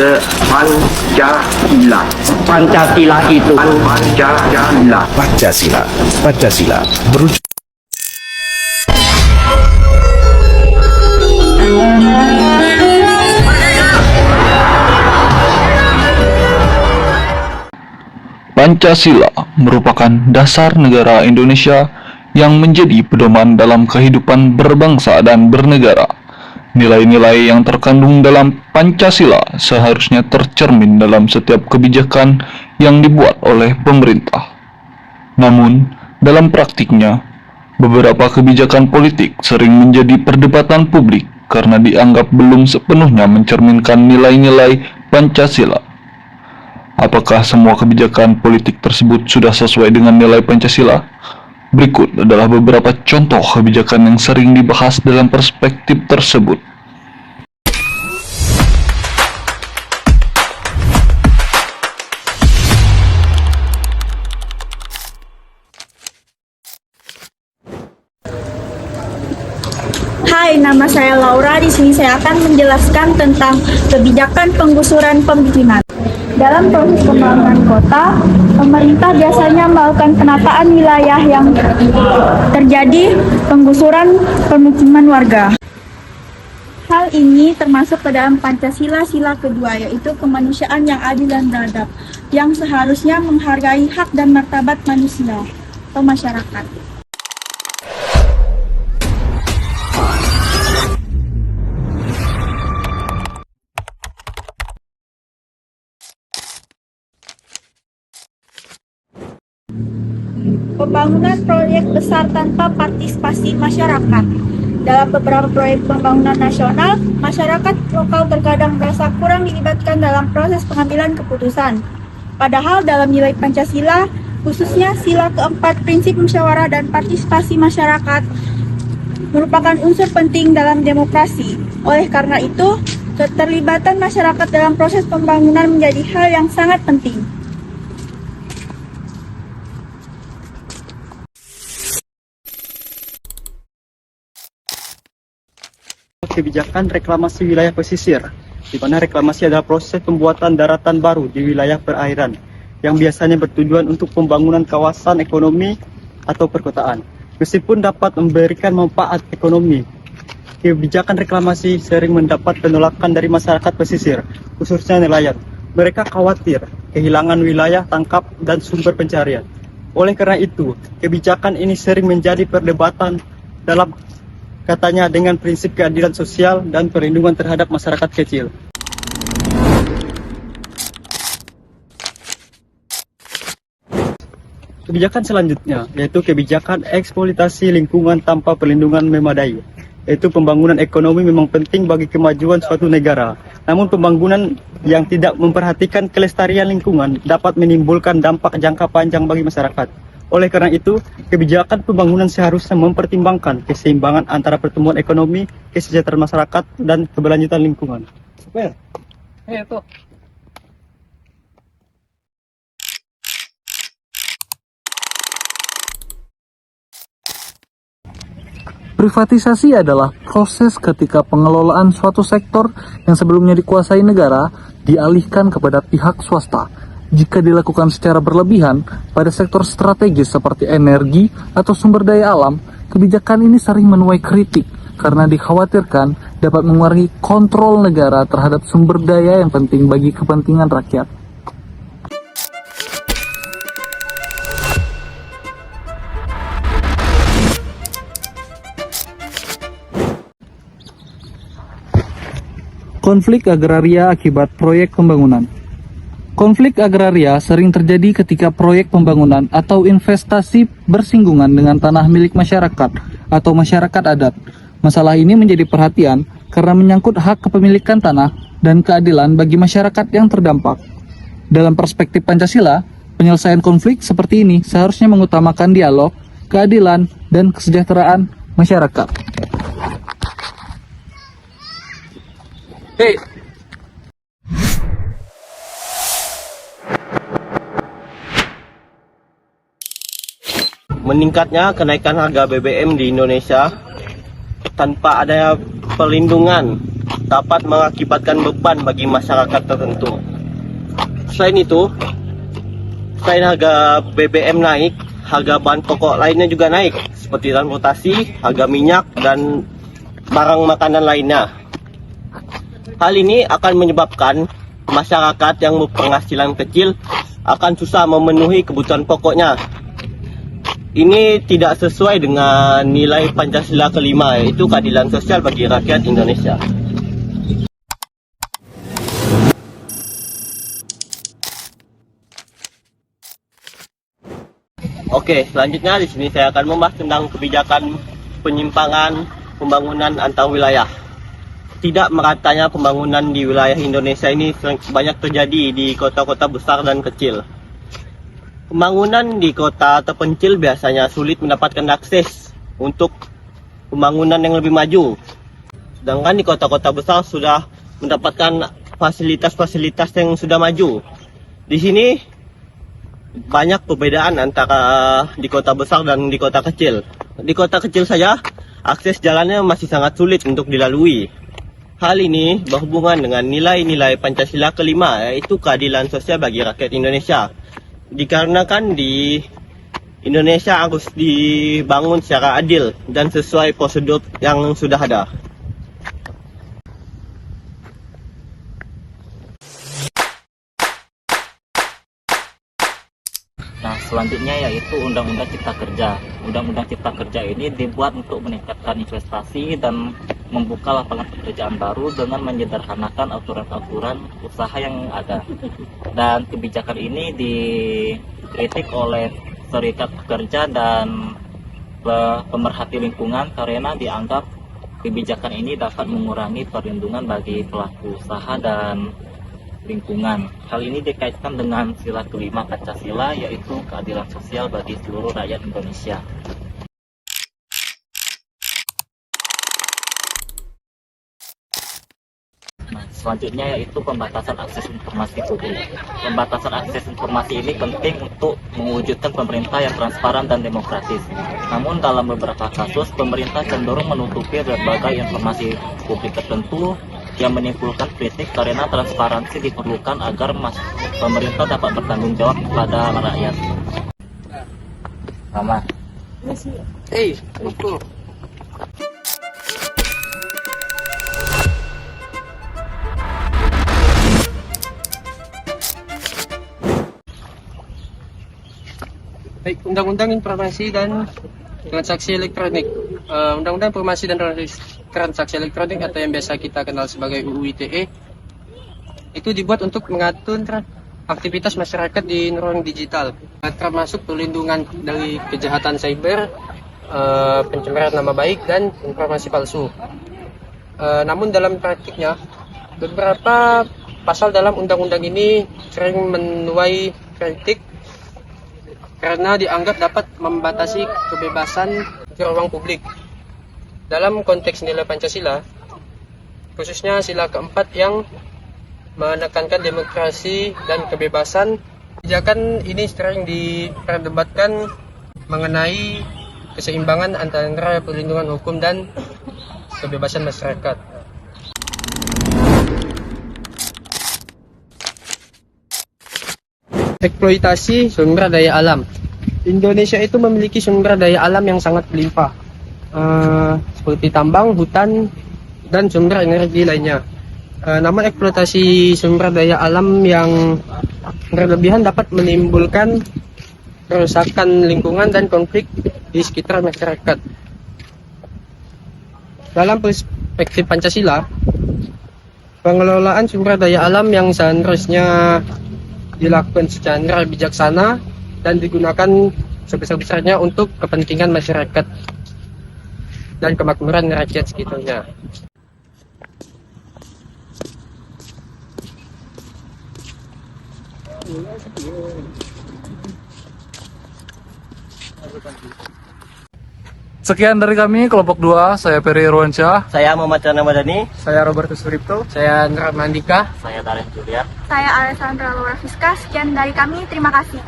The Pancasila. Pancasila itu Pancasila. Pancasila. Pancasila merujuk Pancasila merupakan dasar negara Indonesia yang menjadi pedoman dalam kehidupan berbangsa dan bernegara. Nilai-nilai yang terkandung dalam Pancasila seharusnya tercermin dalam setiap kebijakan yang dibuat oleh pemerintah. Namun, dalam praktiknya, beberapa kebijakan politik sering menjadi perdebatan publik karena dianggap belum sepenuhnya mencerminkan nilai-nilai Pancasila. Apakah semua kebijakan politik tersebut sudah sesuai dengan nilai Pancasila? Berikut adalah beberapa contoh kebijakan yang sering dibahas dalam perspektif tersebut. Hai, nama saya Laura. Di sini saya akan menjelaskan tentang kebijakan penggusuran pemukiman. Dalam proses pembangunan kota, pemerintah biasanya melakukan penataan wilayah yang terjadi penggusuran pemukiman warga. Hal ini termasuk ke dalam Pancasila sila kedua, yaitu kemanusiaan yang adil dan beradab, yang seharusnya menghargai hak dan martabat manusia atau masyarakat. Pembangunan proyek besar tanpa partisipasi masyarakat. Dalam beberapa proyek pembangunan nasional, masyarakat lokal terkadang merasa kurang dilibatkan dalam proses pengambilan keputusan. Padahal dalam nilai Pancasila, khususnya sila keempat prinsip musyawarah dan partisipasi masyarakat, merupakan unsur penting dalam demokrasi. Oleh karena itu, keterlibatan masyarakat dalam proses pembangunan menjadi hal yang sangat penting. Kebijakan reklamasi wilayah pesisir, di mana reklamasi adalah proses pembuatan daratan baru di wilayah perairan yang biasanya bertujuan untuk pembangunan kawasan ekonomi atau perkotaan. Meskipun dapat memberikan manfaat ekonomi, kebijakan reklamasi sering mendapat penolakan dari masyarakat pesisir, khususnya nelayan. Mereka khawatir kehilangan wilayah tangkap dan sumber pencarian. Oleh karena itu, kebijakan ini sering menjadi perdebatan dalam katanya dengan prinsip keadilan sosial dan perlindungan terhadap masyarakat kecil. Kebijakan selanjutnya yaitu kebijakan eksploitasi lingkungan tanpa perlindungan memadai. Yaitu pembangunan ekonomi memang penting bagi kemajuan suatu negara. Namun pembangunan yang tidak memperhatikan kelestarian lingkungan dapat menimbulkan dampak jangka panjang bagi masyarakat. Oleh karena itu, kebijakan pembangunan seharusnya mempertimbangkan keseimbangan antara pertumbuhan ekonomi, kesejahteraan masyarakat, dan keberlanjutan lingkungan. Privatisasi adalah proses ketika pengelolaan suatu sektor yang sebelumnya dikuasai negara dialihkan kepada pihak swasta. Jika dilakukan secara berlebihan pada sektor strategis seperti energi atau sumber daya alam, kebijakan ini sering menuai kritik karena dikhawatirkan dapat mengurangi kontrol negara terhadap sumber daya yang penting bagi kepentingan rakyat. Konflik agraria akibat proyek pembangunan. Konflik agraria sering terjadi ketika proyek pembangunan atau investasi bersinggungan dengan tanah milik masyarakat atau masyarakat adat. Masalah ini menjadi perhatian karena menyangkut hak kepemilikan tanah dan keadilan bagi masyarakat yang terdampak. Dalam perspektif Pancasila, penyelesaian konflik seperti ini seharusnya mengutamakan dialog, keadilan, dan kesejahteraan masyarakat. Meningkatnya kenaikan harga BBM di Indonesia tanpa adanya perlindungan dapat mengakibatkan beban bagi masyarakat tertentu. Selain itu, selain harga BBM naik, harga bahan pokok lainnya juga naik, seperti transportasi, harga minyak, dan barang makanan lainnya. Hal ini akan menyebabkan masyarakat yang berpenghasilan kecil akan susah memenuhi kebutuhan pokoknya. Ini tidak sesuai dengan nilai Pancasila kelima, yaitu keadilan sosial bagi rakyat Indonesia. Oke, selanjutnya di sini saya akan membahas tentang kebijakan penyimpangan pembangunan antar wilayah. Tidak meratanya pembangunan di wilayah Indonesia ini banyak terjadi di kota-kota besar dan kecil. Pembangunan di kota terpencil biasanya sulit mendapatkan akses untuk pembangunan yang lebih maju. Sedangkan di kota-kota besar sudah mendapatkan fasilitas-fasilitas yang sudah maju. Di sini banyak perbedaan antara di kota besar dan di kota kecil. Di kota kecil saja, akses jalannya masih sangat sulit untuk dilalui. Hal ini berhubungan dengan nilai-nilai Pancasila kelima, yaitu keadilan sosial bagi rakyat Indonesia. Dikarenakan di Indonesia harus dibangun secara adil dan sesuai prosedur yang sudah ada. Nah, selanjutnya yaitu Undang-Undang Cipta Kerja. Undang-Undang Cipta Kerja ini dibuat untuk meningkatkan investasi dan membuka lapangan pekerjaan baru dengan menyederhanakan aturan-aturan usaha yang ada. Dan kebijakan ini dikritik oleh Serikat Pekerja dan pemerhati lingkungan karena dianggap kebijakan ini dapat mengurangi perlindungan bagi pelaku usaha dan lingkungan. Hal ini dikaitkan dengan sila kelima Pancasila, yaitu keadilan sosial bagi seluruh rakyat Indonesia. Nah, selanjutnya yaitu pembatasan akses informasi publik. Pembatasan akses informasi ini penting untuk mewujudkan pemerintah yang transparan dan demokratis. Namun dalam beberapa kasus, pemerintah cenderung menutupi berbagai informasi publik tertentu yang menimbulkan kritik karena transparansi diperlukan agar pemerintah dapat bertanggung jawab kepada rakyat. Sama. Baik, Undang-Undang Informasi dan Transaksi Elektronik. Undang-Undang Informasi dan Transaksi Elektronik atau yang biasa kita kenal sebagai UU ITE itu dibuat untuk mengatur aktivitas masyarakat di ruang digital, termasuk perlindungan dari kejahatan cyber, pencemaran nama baik, dan informasi palsu. Namun dalam praktiknya, beberapa pasal dalam undang-undang ini sering menuai kritik karena dianggap dapat membatasi kebebasan di ruang publik. Dalam konteks nilai Pancasila, khususnya sila keempat yang menekankan demokrasi dan kebebasan, kebijakan ini sering diperdebatkan mengenai keseimbangan antara perlindungan hukum dan kebebasan masyarakat. Eksploitasi sumber daya alam. Indonesia itu memiliki sumber daya alam yang sangat berlimpah, seperti tambang, hutan, dan sumber energi lainnya. Namun eksploitasi sumber daya alam yang berlebihan dapat menimbulkan kerusakan lingkungan dan konflik di sekitar masyarakat. Dalam perspektif Pancasila, pengelolaan sumber daya alam yang seharusnya dilakukan secara bijaksana dan digunakan sebesar-besarnya untuk kepentingan masyarakat dan kemakmuran rakyat sekitarnya. Sekian dari kami, kelompok 2, saya Peri Irwansyah. Saya Muhammad Chandra Madani. Saya Robertus Suripto. Saya Andra Mandika. Saya Darren Julian. Saya Alessandra Laura Fiska. Sekian dari kami, terima kasih.